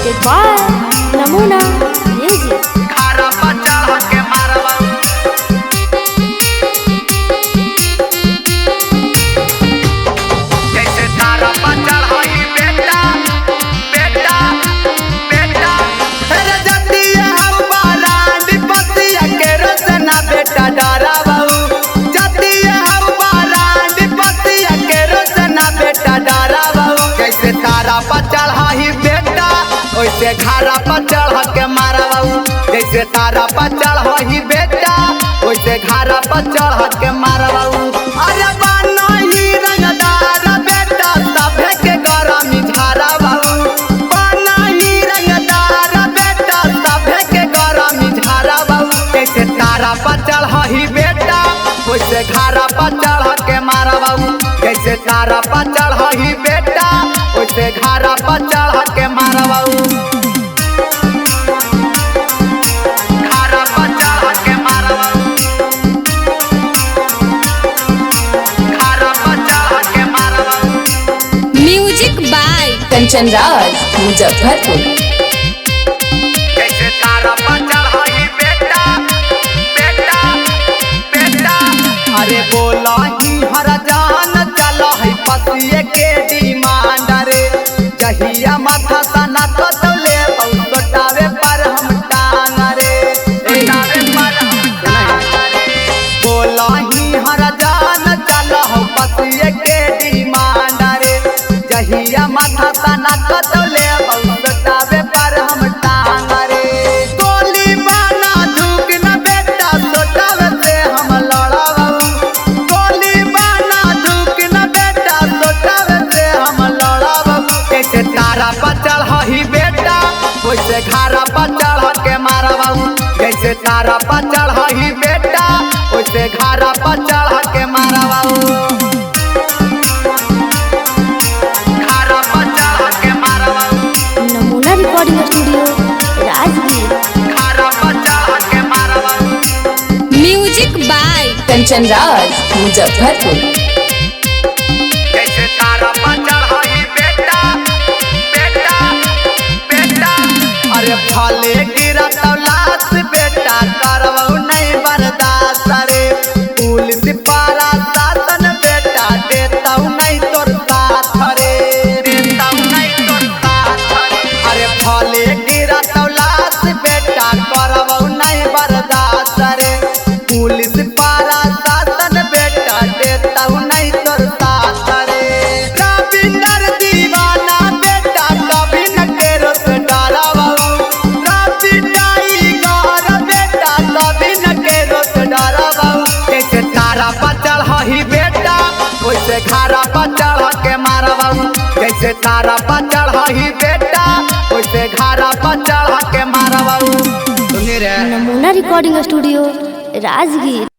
presented by Namuna Music. ओइसे घारा पर चढ़ के मारा बाबू जैसे तारा पर चढ़ बेटा ओइसे घारा पर चढ़ के मारा बाबू। अरे बनही रंगदार बेटा सभे के गरमी झारा बाबू बनही रंगदार बेटा सभे के गरमी झारा बाबू जैसे तारा पर चढ़ बेटा ओइसे घारा पर चढ़ के मारा बाबू जैसे तारा पर चढ़ बेटा ओइसे घारा पर चढ़ के मारा बाबू। कंचन राज मुजफ्फरपुर। जैसे तारा पर चढ़ बेटा बेटा बेटा अरे बोला ही हर जान चल है पतिए के डिमांड रे जहिया माथा सना कतले पौटावे पर हम टांग रे बोला ही हर जान चल है पतिए के डिमांड रे जहिया माथा सना कतले पौटावे पर हम टांग रे गोली बाना झुक न बेटा सोटावे से हम लड़ाऊ गोली बाना झुक न बेटा सोटावे से हम लड़ाऊ जैसे तारा पर चढ़ बेटा वैसे घारा पर चढ़ के मारा बाबू जैसे तारा पर चढ़ बेटा वैसे घारा पर चढ़ के मारा बाबू। Recording Studio, Rajgir. Music by Kanchan Raj Muzaffarpur. जैसे तारा पर चढ़ बेटा बेटा बेटा अरे फले गिरा तौलास बेटा करवौ नहीं बर्दाश्त रे पुलिस पारा शासन बेटा देता नहीं तोर साथ रे देता नहीं तोर साथ अरे फले गिरा तौलास बेटा करवौ नहीं बर्दाश्त रे पुलिस पारा शासन बेटा देता नहीं तोर साथ रे रविंदर दीवाना बेटा कभी न केरो से डरावौ रवि टाइगर बेटा कभी न केरो से डरावौ जैसे तारा पर चढ़ बेटा वैसे घारा पर चढ़ के मारा बाबू जैसे तारा पर चढ़ बेटा वैसे घारा पर चढ़ के मारा बाबू। सुनी रे Namuna Recording Studio, Rajgir.